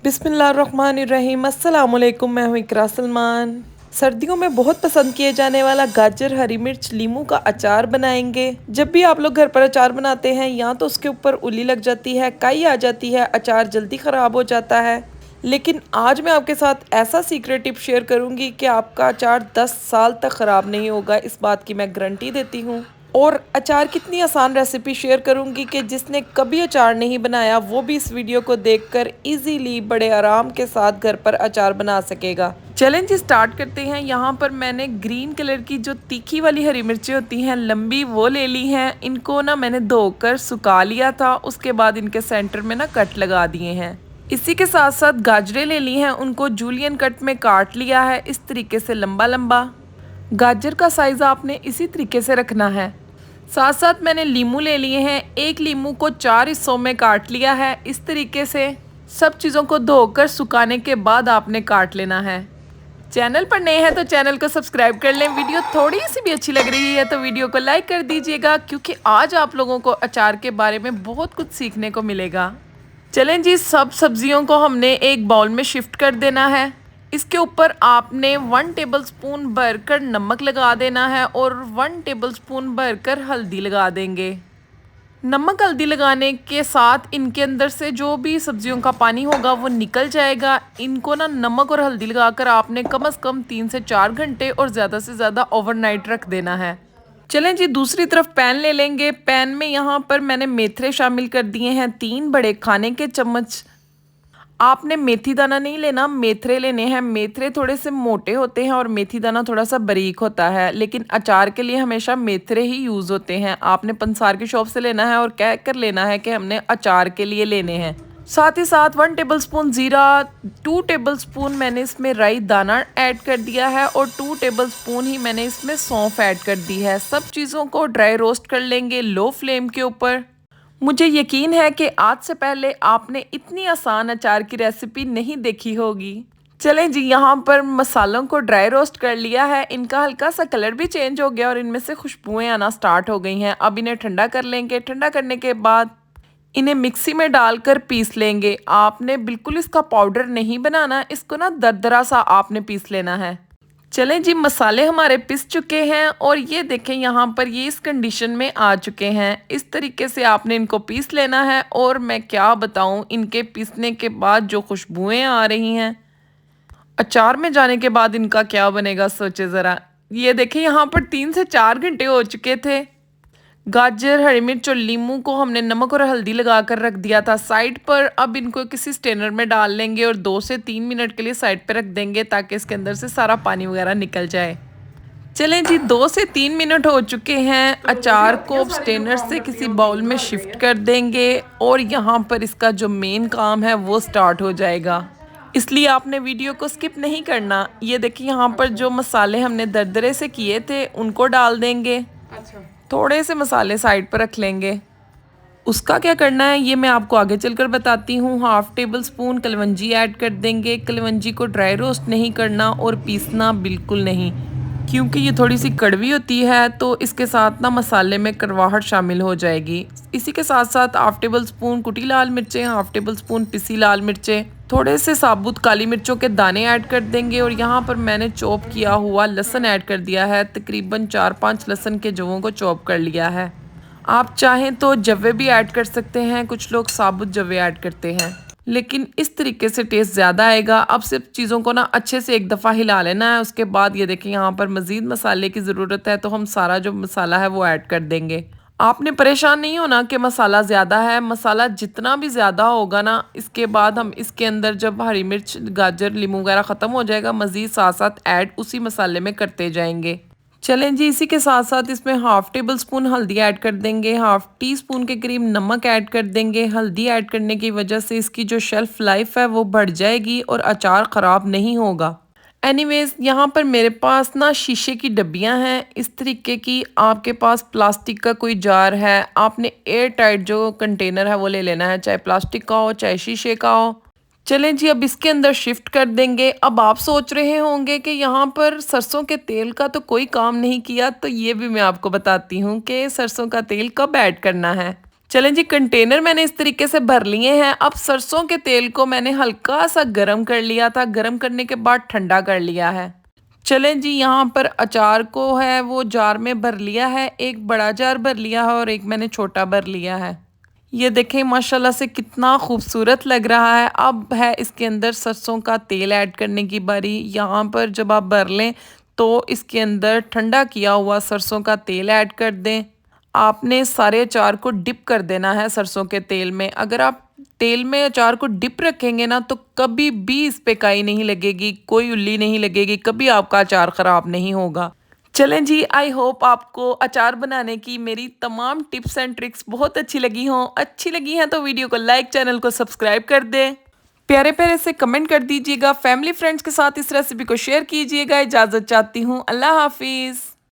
बिस्मिल्लाहिर्रहमानिर्रहीम। अस्सलाम वालेकुम। मैं हूँ इकरा सलमान। सर्दियों में बहुत पसंद किए जाने वाला गाजर, हरी मिर्च, लीमू का अचार बनाएंगे। जब भी आप लोग घर पर अचार बनाते हैं या तो उसके ऊपर उल्ली लग जाती है, काई आ जाती है, अचार जल्दी ख़राब हो जाता है। लेकिन आज मैं आपके साथ ऐसा सीक्रेट टिप शेयर करूंगी कि आपका अचार 10 साल तक ख़राब नहीं होगा। इस बात की मैं गारंटी देती हूँ। और अचार कितनी आसान रेसिपी शेयर करूंगी कि जिसने कभी अचार नहीं बनाया वो भी इस वीडियो को देखकर इजीली बड़े आराम के साथ घर पर अचार बना सकेगा। चैलेंज स्टार्ट करते हैं। यहाँ पर मैंने ग्रीन कलर की जो तीखी वाली हरी मिर्चें होती हैं लंबी, वो ले ली हैं। इनको ना मैंने धोकर सुखा लिया था, उसके बाद इनके सेंटर में ना कट लगा दिए हैं। इसी के साथ साथ गाजरें ले ली हैं, उनको जूलियन कट में काट लिया है, इस तरीके से लंबा लंबा। गाजर का साइज़ आपने इसी तरीके से रखना है। साथ साथ मैंने लीमू ले लिए हैं, एक लीमू को 4 हिस्सों में काट लिया है, इस तरीके से। सब चीज़ों को धोकर सुखाने के बाद आपने काट लेना है। चैनल पर नए हैं तो चैनल को सब्सक्राइब कर लें। वीडियो थोड़ी सी भी अच्छी लग रही है तो वीडियो को लाइक कर दीजिएगा, क्योंकि आज आप लोगों को अचार के बारे में बहुत कुछ सीखने को मिलेगा। चलें जी, सब सब्जियों को हमने एक बाउल में शिफ्ट कर देना है। इसके ऊपर आपने 1 टेबलस्पून भरकर नमक लगा देना है और 1 टेबलस्पून भरकर हल्दी लगा देंगे। नमक हल्दी लगाने के साथ इनके अंदर से जो भी सब्जियों का पानी होगा वो निकल जाएगा। इनको ना नमक और हल्दी लगाकर आपने कम से कम 3 से 4 घंटे और ज़्यादा से ज़्यादा ओवरनाइट रख देना है। चलें जी, दूसरी तरफ पैन ले लेंगे। पैन में यहाँ पर मैंने मेथरे शामिल कर दिए हैं, 3 बड़े खाने के चम्मच। आपने मेथी दाना नहीं लेना, मेथरे लेने हैं। मेथरे थोड़े से मोटे होते हैं और मेथी दाना थोड़ा सा बारीक होता है, लेकिन अचार के लिए हमेशा मेथरे ही यूज़ होते हैं। आपने पंसार की शॉप से लेना है और कह कर लेना है कि हमने अचार के लिए लेने हैं। साथ ही साथ 1 टेबलस्पून ज़ीरा, 2 टेबलस्पून मैंने इसमें राई दाना ऐड कर दिया है और 2 टेबलस्पून ही मैंने इसमें सौंफ ऐड कर दी है। सब चीज़ों को ड्राई रोस्ट कर लेंगे लो फ्लेम के ऊपर। मुझे यकीन है कि आज से पहले आपने इतनी आसान अचार की रेसिपी नहीं देखी होगी। चलें जी, यहाँ पर मसालों को ड्राई रोस्ट कर लिया है। इनका हल्का सा कलर भी चेंज हो गया और इनमें से खुशबुएं आना स्टार्ट हो गई हैं। अब इन्हें ठंडा कर लेंगे। ठंडा करने के बाद इन्हें मिक्सी में डालकर पीस लेंगे। आपने बिल्कुल इसका पाउडर नहीं बनाना, इसको ना दरदरा सा आपने पीस लेना है। चलें जी, मसाले हमारे पिस चुके हैं और ये देखें यहाँ पर ये इस कंडीशन में आ चुके हैं। इस तरीके से आपने इनको पीस लेना है और मैं क्या बताऊँ, इनके पीसने के बाद जो खुशबुएं आ रही हैं, अचार में जाने के बाद इनका क्या बनेगा सोचे ज़रा। ये देखें यहाँ पर 3 से 4 घंटे हो चुके थे। गाजर, हरी मिर्च और लीमू को हमने नमक और हल्दी लगाकर रख दिया था साइड पर। अब इनको किसी स्ट्रेनर में डाल लेंगे और 2 से 3 मिनट के लिए साइड पर रख देंगे ताकि इसके अंदर से सारा पानी वगैरह निकल जाए। चलें जी, 2 से 3 मिनट हो चुके हैं। अचार को स्ट्रेनर से किसी बाउल में शिफ्ट कर देंगे और यहाँ पर इसका जो मेन काम है वो स्टार्ट हो जाएगा, इसलिए आपने वीडियो को स्किप नहीं करना। ये देखिए यहाँ पर जो मसाले हमने दरदरे से किए थे उनको डाल देंगे। थोड़े से मसाले साइड पर रख लेंगे। उसका क्या करना है ये मैं आपको आगे चलकर बताती हूँ। 1/2 टेबलस्पून कलवंजी ऐड कर देंगे। कलवंजी को ड्राई रोस्ट नहीं करना और पीसना बिल्कुल नहीं, क्योंकि ये थोड़ी सी कड़वी होती है, तो इसके साथ ना मसाले में कड़वाहट शामिल हो जाएगी। इसी के साथ साथ 1/2 टेबलस्पून कुटी लाल मिर्चें, 1/2 टेबलस्पून पिसी लाल मिर्चें, थोड़े से साबुत काली मिर्चों के दाने ऐड कर देंगे और यहाँ पर मैंने चॉप किया हुआ लहसुन ऐड कर दिया है। तकरीबन 4-5 लहसुन के जवों को चॉप कर लिया है। आप चाहें तो जवे भी ऐड कर सकते हैं, कुछ लोग साबुत जवे ऐड करते हैं, लेकिन इस तरीके से टेस्ट ज़्यादा आएगा। अब सिर्फ चीज़ों को ना अच्छे से एक दफ़ा हिला लेना है। उसके बाद ये देखें यहाँ पर मज़ीद मसाले की ज़रूरत है, तो हम सारा जो मसाला है वो ऐड कर देंगे। आपने परेशान नहीं होना कि मसाला ज़्यादा है। मसाला जितना भी ज़्यादा होगा ना, इसके बाद हम इसके अंदर जब हरी मिर्च, गाजर, लीमू वगैरह ख़त्म हो जाएगा, मज़ीद साथ साथ ऐड उसी मसाले में करते जाएंगे। चलें जी, इसी के साथ साथ इसमें 1/2 टेबलस्पून हल्दी ऐड कर देंगे। 1/2 टीस्पून के करीब नमक ऐड कर देंगे। हल्दी ऐड करने की वजह से इसकी जो शेल्फ़ लाइफ है वो बढ़ जाएगी और अचार ख़राब नहीं होगा। एनीवेज़, यहाँ पर मेरे पास ना शीशे की डब्बियाँ हैं इस तरीके की। आपके पास प्लास्टिक का कोई जार है, आपने एयर टाइट जो कंटेनर है वो ले लेना है, चाहे प्लास्टिक का हो चाहे शीशे का हो। चलें जी, अब इसके अंदर शिफ्ट कर देंगे। अब आप सोच रहे होंगे कि यहाँ पर सरसों के तेल का तो कोई काम नहीं किया, तो ये भी मैं आपको बताती हूँ कि सरसों का तेल कब ऐड करना है। चलें जी, कंटेनर मैंने इस तरीके से भर लिए हैं। अब सरसों के तेल को मैंने हल्का सा गरम कर लिया था, गरम करने के बाद ठंडा कर लिया है। चलें जी, यहाँ पर अचार को है वो जार में भर लिया है। एक बड़ा जार भर लिया है और एक मैंने छोटा भर लिया है। ये देखें माशाल्लाह से कितना खूबसूरत लग रहा है। अब है इसके अंदर सरसों का तेल ऐड करने की बारी। यहाँ पर जब आप भर लें तो इसके अंदर ठंडा किया हुआ सरसों का तेल ऐड कर दें। आपने सारे अचार को डिप कर देना है सरसों के तेल में। अगर आप तेल में अचार को डिप रखेंगे ना तो कभी भी इस पे काई नहीं लगेगी, कोई उल्ली नहीं लगेगी, कभी आपका अचार ख़राब नहीं होगा। चलें जी, आई होप आपको अचार बनाने की मेरी तमाम टिप्स एंड ट्रिक्स बहुत अच्छी लगी हों। अच्छी लगी हैं तो वीडियो को लाइक, चैनल को सब्सक्राइब कर दें। प्यारे प्यारे से कमेंट कर दीजिएगा। फैमिली फ्रेंड्स के साथ इस रेसिपी को शेयर कीजिएगा। इजाज़त चाहती हूँ। अल्लाह हाफिज़।